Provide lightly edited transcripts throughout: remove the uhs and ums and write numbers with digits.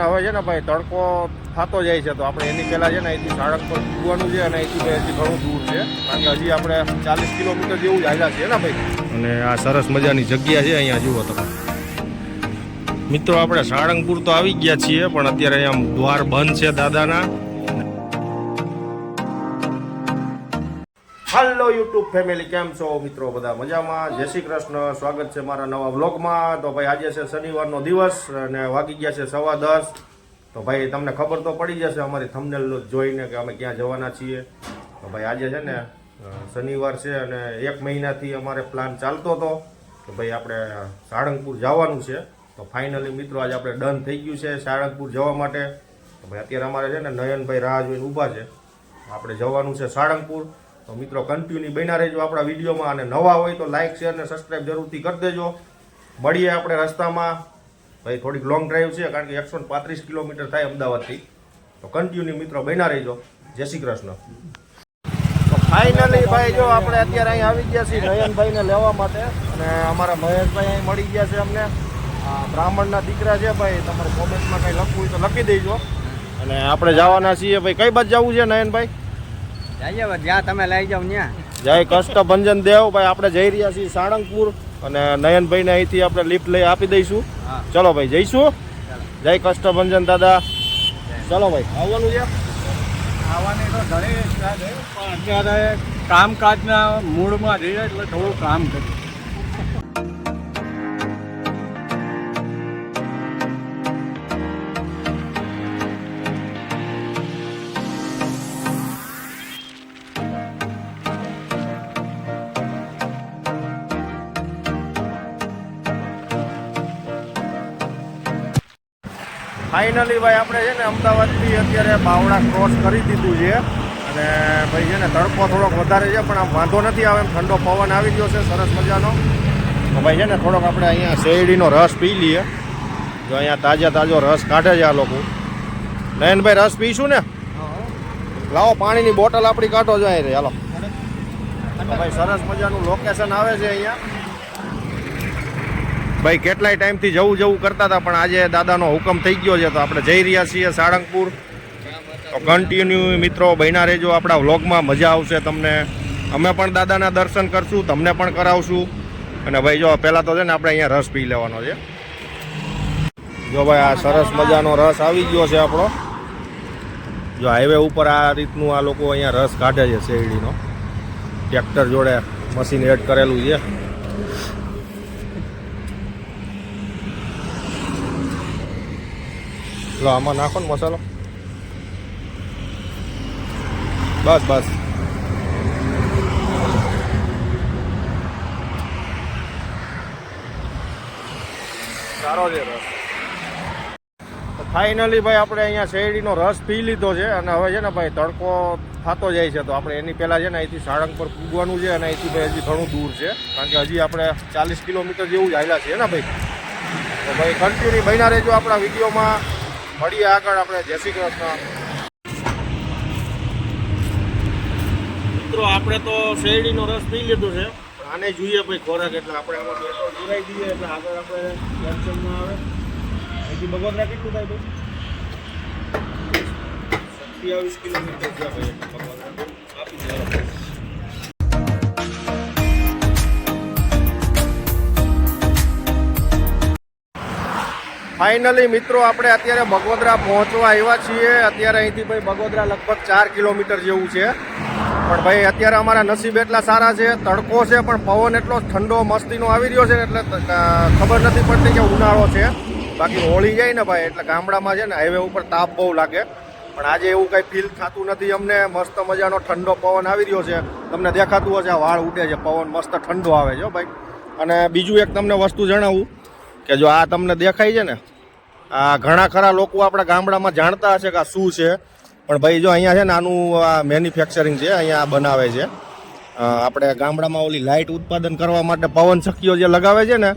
અને હવે છે ને ભાઈ તડકો થતો જાય છે, તો આપણે એની પહેલાં છે ને અહીંથી સાળંગપુર પૂગવાનું છે અને અહીંથી હજી ઘણું દૂર છે, કારણ કે હજી આપણે 40 કિલોમીટર જેવું જ આવ્યા છીએ ને ભાઈ. અને આ સરસ મજાની જગ્યા છે અહીંયા જુઓ તમે મિત્રો. આપણે સાળંગપુર તો આવી ગયા છીએ, પણ અત્યારે અહીંયા દ્વાર બંધ છે દાદાના. હેલો યુટ્યુબ ફેમિલી, કેમ છો મિત્રો? બધા મજામાં? જય શ્રી કૃષ્ણ. સ્વાગત છે મારા નવા વ્લોગમાં. તો ભાઈ આજે છે શનિવારનો દિવસ અને વાગી ગયા છે 10:15. તો ભાઈ તમને ખબર તો પડી જશે અમારી થંબનેલ જોઈને કે અમે ક્યાં જવાના છીએ. તો ભાઈ આજે છે ને શનિવાર છે અને 1 મહિનાથી અમારે પ્લાન ચાલતો હતો કે ભાઈ આપણે સાળંગપુર જવાનું છે. તો ફાઇનલી મિત્રો આજે આપણે ડન થઈ ગયું છે સાળંગપુર જવા માટે. તો ભાઈ અત્યારે અમારે છે ને નયનભાઈ રાહ જોઈને ઊભા છે. આપણે જવાનું છે સાળંગપુર. તો મિત્રો કન્ટિન્યુ બન્યા રહેજો આપણા વિડીયોમાં, અને નવા હોય તો લાઇક શેર અને સબસ્ક્રાઈબ જરૂરથી કરી દેજો. મળીએ આપણે રસ્તામાં. ભાઈ થોડીક લોંગ ડ્રાઈવ છે, કારણ કે 135 કિલોમીટર થાય અમદાવાદથી. તો કન્ટિન્યુ મિત્રો બન્યા રહેજો. જય શ્રી કૃષ્ણ. તો ફાઇનલી ભાઈ જો આપણે અત્યારે અહીં આવી ગયા છીએ નયનભાઈને લેવા માટે, અને અમારા મહેશભાઈ અહીં મળી ગયા છે અમને. બ્રાહ્મણના દીકરા છે ભાઈ. તમારે કોમેન્ટમાં કંઈ લખવું હોય તો લખી દેજો. અને આપણે જવાના છીએ ભાઈ. કઈ બાજુ જવું છે નયનભાઈ? જ્યાં તમે લઈ જાવ ત્યાં. જય કષ્ટભંજન દેવ. ભાઈ આપણે જઈ રહ્યા છીએ સાળંગપુર, અને નયનભાઈને અહીંથી આપણે લિફ્ટ લઈ આપી દઈશું. ચલો ભાઈ જઈશું. જય કષ્ટભંજન દાદા. ચલો ભાઈ આવવાનું છે. આવવાની તો ઘણી ઈચ્છા છે, પણ અત્યારે કામકાજના મૂડમાં જઈએ એટલે થોડું કામ કરીએ. ફાઇનલી ભાઈ આપણે છે ને અમદાવાદથી અત્યારે બાવળા ક્રોસ કરી દીધું છે, અને ભાઈ છે ને તડકો થોડોક વધારે છે, પણ આમ વાંધો નથી આવે. એમ ઠંડો પવન આવી ગયો છે સરસ મજાનો. તો ભાઈ છે ને થોડોક આપણે અહીંયા શેરડીનો રસ પી લઈએ. જો અહીંયા તાજો રસ કાઢે છે આ લોકો. નયનભાઈ રસ પીશું ને? લાવો પાણીની બોટલ આપણી કાઢો જો અહીં. હાલો ભાઈ સરસ મજાનું લોકેશન આવે છે અહીંયા. ભાઈ કેટલાય ટાઈમથી જવું કરતા હતા, પણ આજે દાદાનો હુકમ થઈ ગયો છે, તો આપણે જઈ રહ્યા છીએ સાળંગપુર. તો કન્ટિન્યુ મિત્રો બન્યા રહેજો આપણા વ્લોગમાં. મજા આવશે તમને. અમે પણ દાદાના દર્શન કરશું, તમને પણ કરાવશું. અને ભાઈ જો પહેલાં તો છે ને આપણે અહીંયા રસ પી લેવાનો છે. જો ભાઈ આ સરસ મજાનો રસ આવી ગયો છે આપણો. જો હાઈવે ઉપર આ રીતનું આ લોકો અહીંયા રસ કાઢે છે શેરડીનો. ટ્રેક્ટર જોડે મશીન એડ કરેલું છે. લો આમાં નાખો ને મસાલો. બસ સારો છે રસ. તો ફાઇનલી ભાઈ આપણે અહીંયા શેરડીનો રસ પી લીધો છે, અને હવે છે ને ભાઈ તડકો થતો જાય છે, તો આપણે એની પહેલાં છે ને અહીંથી સાળંગપુર પૂગવાનું છે, અને અહીંથી ભાઈ હજી ઘણું દૂર છે, કારણ કે હજી આપણે 40 કિલોમીટર જેવું જ આવ્યા છીએ ને ભાઈ. તો ભાઈ કન્ટિન્યુ બન્યા રહેજો આપણા વિડીયોમાં. મળીએ આગળ આપણે. જય શ્રી કૃષ્ણ. મિત્રો આપણે તો શેરડીનો રસ પી લીધો છે, પણ આને જોઈએ ભાઈ ખોરાક, એટલે આપણે આમાં પેટ્રોલ પુરાઈ દઈએ એટલે આગળ આપણે ટેન્શન ના આવે. અહીંથી બગોદરા કેટલું થાય ભાઈ? 27 કિલોમીટર છે ભાઈ બગોદરા. આપી દે. ફાઇનલી મિત્રો આપણે અત્યારે બગોદરા પહોંચવા આવ્યા છીએ. અત્યારે અહીંથી ભાઈ બગોદરા લગભગ 4 કિલોમીટર જેવું છે, પણ ભાઈ અત્યારે અમારા નસીબ એટલા સારા છે. તડકો છે, પણ પવન એટલો ઠંડો મસ્તીનો આવી રહ્યો છે, એટલે ખબર નથી પડતી કે ઉનાળો છે. બાકી હોળી જાય ને ભાઈ એટલે ગામડામાં છે ને હાઈવે ઉપર તાપ બહુ લાગે, પણ આજે એવું કંઈ ફીલ થતું નથી અમને. મસ્ત મજાનો ઠંડો પવન આવી રહ્યો છે. તમને દેખાતું હશે આ વાળ ઉડે છે, પવન મસ્ત ઠંડો આવે છે ભાઈ. અને બીજું એક તમને વસ્તુ જણાવું કે જો આ તમને દેખાય છે ને, આ ઘણા ખરા લોકો આપણા ગામડામાં જાણતા હશે કે આ શું છે, પણ ભાઈ જો અહીંયા છે ને આનું આ મેન્યુફેક્ચરિંગ છે, અહીંયા બનાવે છે. આપણે ગામડામાં ઓલી લાઇટ ઉત્પાદન કરવા માટે પવન ચક્કીઓ જે લગાવે છે ને,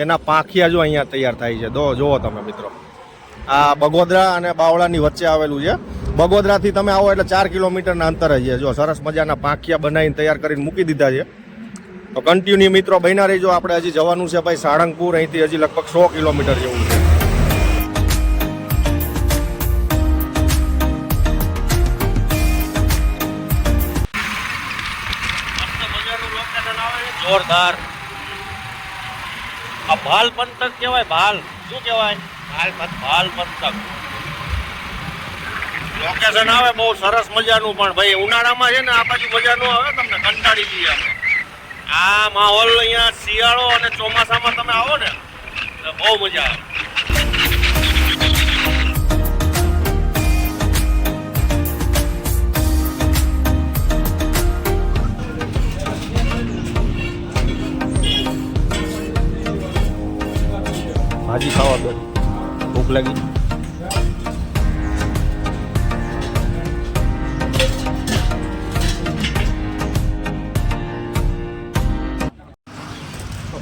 એના પાંખિયા જો અહીંયા તૈયાર થાય છે. જુઓ તમે મિત્રો, આ બગોદરા અને બાવળાની વચ્ચે આવેલું છે. બગોદરાથી તમે આવો એટલે 4 કિલોમીટરના અંતરે છે. જો સરસ મજાના પાંખિયા બનાવીને તૈયાર કરીને મૂકી દીધા છે. તો કન્ટિન્યુ મિત્રો બન્યા રહીજો. આપણે હજી જવાનું છે ભાઈ સાળંગપુર. અહીંથી હજી લગભગ 100 કિલોમીટર જેવું છે. જોરદાર. આ ભાલ પંથક કહેવાય. ભાલ શું કહેવાય? ભાલ પંથક. લોકેશન આવે બહુ સરસ મજાનું, પણ ભાઈ ઉનાળામાં છે ને આ બાજુ મજા ન આવે, તમને કંટાળી જઈએ આપણે. આ માહોલ અહીંયા શિયાળો અને ચોમાસામાં તમે આવો ને તો બહુ મજા આવે. ભાજી ખાવા દો, ભૂખ લાગી.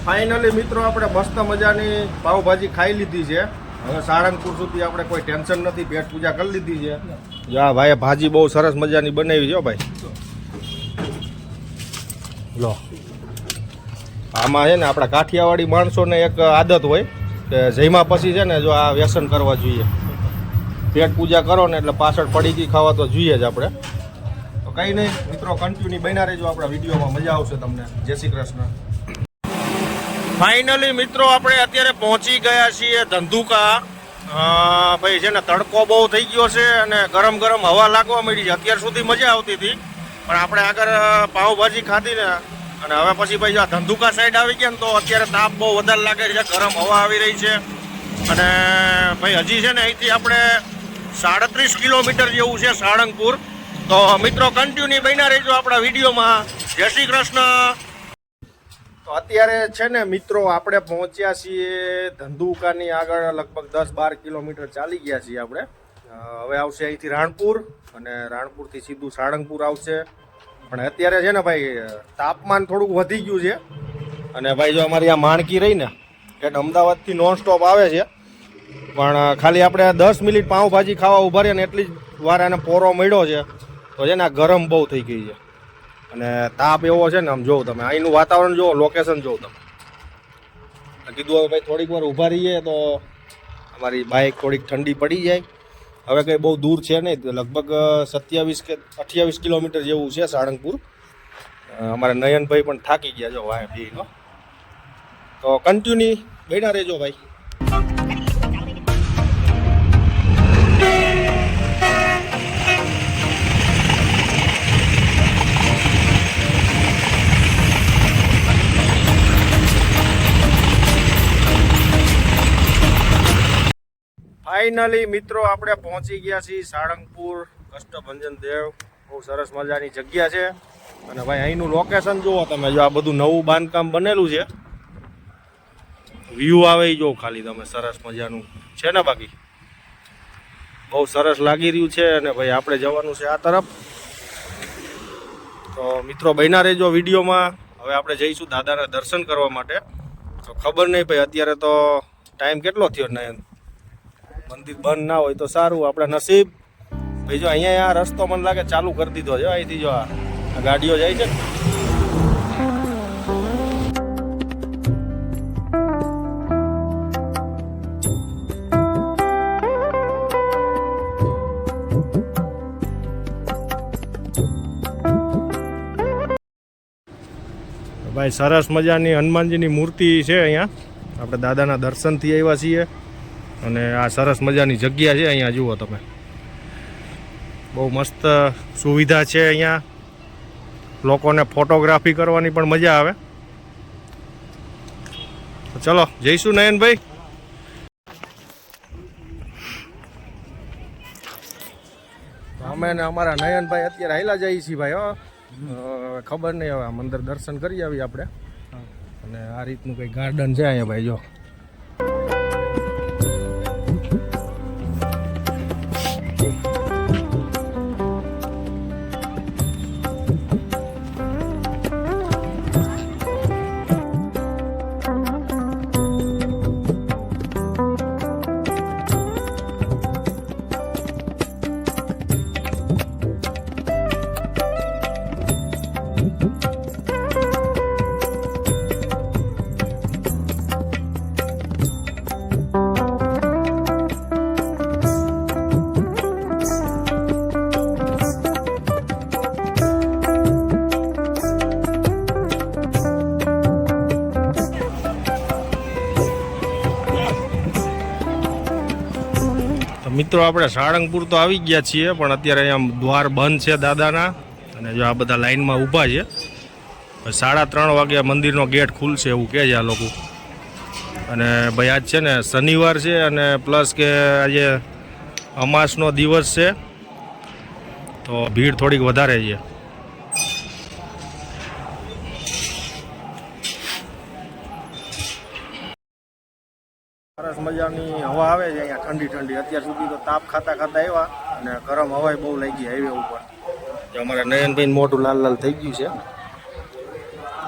ફાઇનલી મિત્રો આપણે મસ્ત મજાની પાવભાજી ખાઈ લીધી છે. હવે સાળંગપુર સુધી આપણે કોઈ ટેન્શન નથી, પેટ પૂજા કરી લીધી છે. જો આ ભાઈએ ભાજી બહુ સરસ મજાની બનાવી છે ભાઈ. લો, આમાં છે ને આપણા કાઠિયાવાડી માણસોને એક આદત હોય કે જઈમાં પછી છે ને જો આ વ્યસન કરવા જોઈએ. પેટ પૂજા કરો ને એટલે પાછળ પડીકી ખાવા તો જોઈએ જ આપણે. તો કંઈ નહીં મિત્રો, કન્ટિન્યુ બન્યા રહેજો આપણા વિડીયોમાં, મજા આવશે તમને. જય શ્રી કૃષ્ણ. ફાઇનલી મિત્રો આપણે અત્યારે પહોંચી ગયા છીએ ધંધુકા. ભાઈ છે ને તડકો બહુ થઈ ગયો છે અને ગરમ ગરમ હવા લાગવા મળી છે. અત્યાર સુધી મજા આવતી હતી, પણ આપણે આગળ પાવભાજી ખાધી ને અને હવે પછી ભાઈ આ ધંધુકા સાઈડ આવી ગયા ને તો અત્યારે તાપ બહુ વધારે લાગે છે, ગરમ હવા આવી રહી છે. અને ભાઈ હજી છે ને અહીંથી આપણે 37 કિલોમીટર જેવું છે સાળંગપુર. તો મિત્રો કન્ટિન્યુ બન્યા રહેજો આપણા વિડીયોમાં. જય શ્રી કૃષ્ણ. તો અત્યારે છે ને મિત્રો આપણે પહોંચ્યા છીએ ધંધુકાની આગળ, લગભગ 10-12 કિલોમીટર ચાલી ગયા છીએ આપણે. હવે આવશે અહીંથી રાણપુર અને રાણપુરથી સીધું સાળંગપુર આવશે. પણ અત્યારે છે ને ભાઈ તાપમાન થોડુંક વધી ગયું છે. અને ભાઈ જો અમારી આ માણકી રહી ને એટલે અમદાવાદથી નોન સ્ટોપ આવે છે, પણ ખાલી આપણે 10 મિનિટ પાઉંભાજી ખાવા ઉભા રહીએ ને એટલી જ વાર એને પોરો મળ્યો છે. તો છે ને આ ગરમ બહુ થઈ ગઈ છે અને તાપ એવો છે ને, આમ જોવો તમે અહીંનું વાતાવરણ જોવો, લોકેશન જોવો તમે. કીધું હવે ભાઈ થોડીક વાર ઊભા રહીએ તો અમારી બાઇક થોડીક ઠંડી પડી જાય. હવે કંઈ બહુ દૂર છે નહીં, લગભગ 27 કે 28 કિલોમીટર જેવું છે સાળંગપુર. અમારા નયનભાઈ પણ થાકી ગયા જો વાય બેનો. તો કન્ટિન્યુ બેઠા રહેજો ભાઈ. ફાઇનલી મિત્રો આપણે પહોંચી ગયા છીએ સાળંગપુર. કષ્ટભંજન દેવ બહુ સરસ મજાની જગ્યા છે. અને ભાઈ અહીંનું લોકેશન જુઓ તમે, જો આ બધું નવું બાંધકામ બનેલું છે. વ્યૂ આવે એ જો ખાલી તમે, સરસ મજાનું છે ને. બાકી બહુ સરસ લાગી રહ્યું છે. અને ભાઈ આપણે જવાનું છે આ તરફ. તો મિત્રો બન્યા રહેજો વિડીયોમાં. હવે આપણે જઈશું દાદાના દર્શન કરવા માટે. તો ખબર નહીં ભાઈ અત્યારે તો ટાઈમ કેટલો થયો નયન, મંદિર બંધ ના હોય તો સારું, આપણા નસીબ. ભાઈ જો અહીંયા આ રસ્તો મને લાગે ચાલુ કરી દીધો છે. અહીંથી જો આ ગાડીઓ જાય છે ને. ભાઈ સરસ મજાની હનુમાનજીની મૂર્તિ છે અહીંયા. આપણે દાદાના દર્શનથી આવ્યા છીએ અને આ સરસ મજાની જગ્યા છે અહીંયા જુઓ તમે. બહુ મસ્ત સુવિધા છે અહીંયા. લોકોને ફોટોગ્રાફી કરવાની પણ મજા આવે. તો ચલો જઈશું નયનભાઈ. અમે ને અમારા નયનભાઈ અત્યારે હાલ્યા જઈએ છીએ ભાઈ. ખબર નહીં હવે મંદિર દર્શન કરી આવીએ આપણે. અને આ રીતનું કંઈ ગાર્ડન છે અહીંયા ભાઈ જો. મિત્રો આપણે સાળંગપુર તો આવી ગયા છીએ, પણ અત્યારે અહીંયા દ્વાર બંધ છે દાદાના, અને જો આ બધા લાઈનમાં ઊભા છે. 3:30 વાગે મંદિરનો ગેટ ખુલશે એવું કહે છે આ લોકો. અને ભાઈ આજ છે ને શનિવાર છે, અને પ્લસ કે આજે અમાસનો દિવસ છે, તો ભીડ થોડીક વધારે છે. સરસ મજાની હવા આવે છે અહીંયા, ઠંડી ઠંડી. અત્યાર સુધી તો તાપ ખાતા ખાતા આવ્યા, અને ગરમ હવાય બહુ લાગી હાઈવે ઉપર. જે અમારા નયનભાઈ મોટું લાલ લાલ થઈ ગયું છે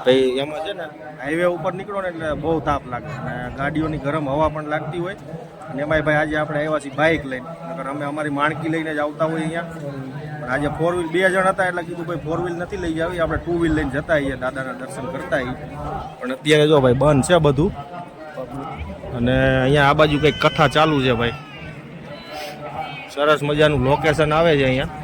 ભાઈ. એમાં છે ને હાઈવે ઉપર નીકળો ને એટલે બહુ તાપ લાગે, અને ગાડીઓની ગરમ હવા પણ લાગતી હોય. અને એમાંય ભાઈ આજે આપણે આવ્યા છીએ બાઇક લઈને, નકર અમે અમારી માણકી લઈને જ આવતા હોય અહીંયા. પણ આજે 4 વ્હીલ 2 જણ હતા એટલે કીધું ભાઈ 4 વ્હીલ નથી લઈ જાવી, આપણે 2 વ્હીલ લઈને જતા આવીએ, દાદાના દર્શન કરતા આવીએ. પણ અત્યારે જો ભાઈ બંધ છે બધું, અને અહીંયા આ બાજુ કંઈક કથા ચાલુ છે ભાઈ. સરસ મજાનું લોકેશન આવે છે અહીંયા.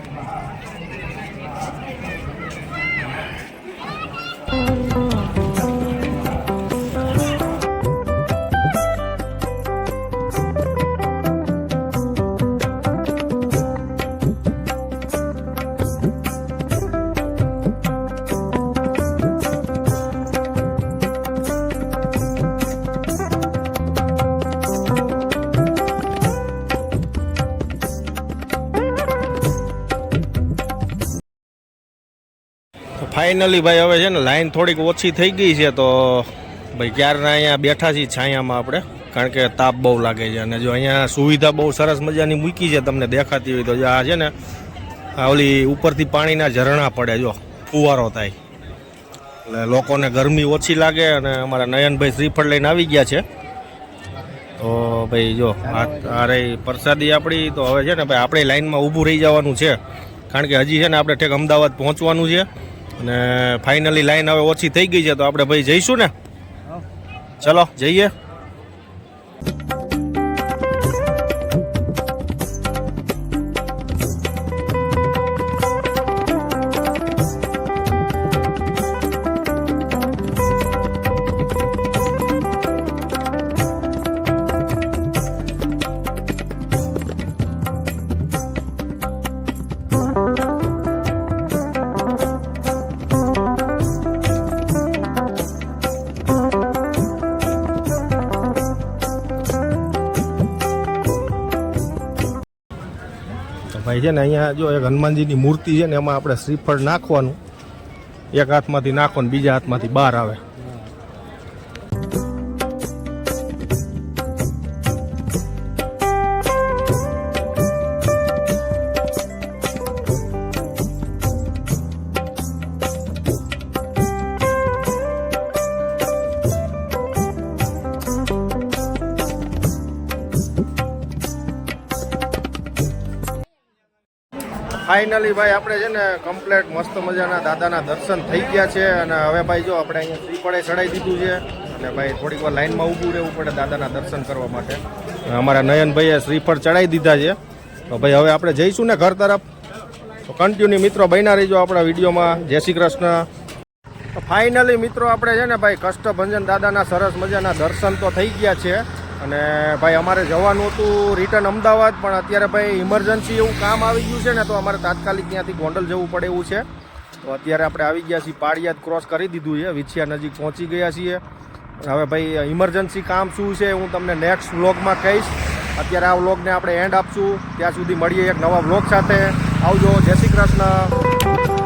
ફાઇનલી ભાઈ હવે છે ને લાઈન થોડીક ઓછી થઈ ગઈ છે, તો ભાઈ ક્યારના અહીંયા બેઠા છીએ છાયામાં આપણે, કારણ કે તાપ બહુ લાગે છે. અને જો અહીંયા સુવિધા બહુ સરસ મજાની મૂકી છે, તમને દેખાતી હોય તો. જો આ છે ને આ ઓલી ઉપરથી પાણીના ઝરણા પડે, જો ફુવારો થાય, એટલે લોકોને ગરમી ઓછી લાગે. અને અમારા નયનભાઈ શ્રીફળ લઈને આવી ગયા છે, તો ભાઈ જો આ રહી પ્રસાદી આપણી. તો હવે છે ને ભાઈ આપણે લાઈનમાં ઊભું રહી જવાનું છે, કારણ કે હજી છે ને આપણે ઠેક અમદાવાદ પહોંચવાનું છે. અને ફાઇનલી લાઈન હવે ઓછી થઈ ગઈ છે, તો આપણે ભાઈ જઈશું ને. ચલો જઈએ. ભાઈ છે ને અહીંયા જો એક હનુમાનજીની મૂર્તિ છે ને, એમાં આપણે શ્રીફળ નાખવાનું, એક હાથમાંથી નાખો ને બીજા હાથમાંથી બહાર આવે. ફાઇનલી ભાઈ આપણે છે ને કમ્પ્લેટ મસ્ત મજાના દાદાના દર્શન થઈ ગયા છે. અને હવે ભાઈ જો આપણે અહીંયા શ્રીફળે ચડાવી દીધું છે, અને ભાઈ થોડીક વાર લાઈનમાં ઊભું રહેવું પડે દાદાના દર્શન કરવા માટે. અમારા નયનભાઈએ શ્રીફળ ચડાવી દીધા છે, તો ભાઈ હવે આપણે જઈશું ને ઘર તરફ. તો કન્ટિન્યુ મિત્રો બન્યા રહીજો આપણા વિડીયોમાં. જય શ્રી કૃષ્ણ. તો ફાઇનલી મિત્રો આપણે છે ને ભાઈ કષ્ટભંજન દાદાના સરસ મજાના દર્શન તો થઈ ગયા છે. અને ભાઈ અમારે જવાનું હતું રિટર્ન અમદાવાદ, પણ અત્યારે ભાઈ ઇમરજન્સી એવું કામ આવી ગયું છે ને, તો અમારે તાત્કાલિક ત્યાંથી ગોંડલ જવું પડે એવું છે. તો અત્યારે આપણે આવી ગયા છીએ, પાળિયાદ ક્રોસ કરી દીધું છે, વિછિયા નજીક પહોંચી ગયા છીએ. હવે ભાઈ ઇમરજન્સી કામ શું છે હું તમને નેક્સ્ટ વ્લોગમાં કહીશ. અત્યારે આ વ્લોગને આપણે એન્ડ આપશું. ત્યાં સુધી મળીએ એક નવા વ્લોગ સાથે. આવજો. જય શ્રી કૃષ્ણ.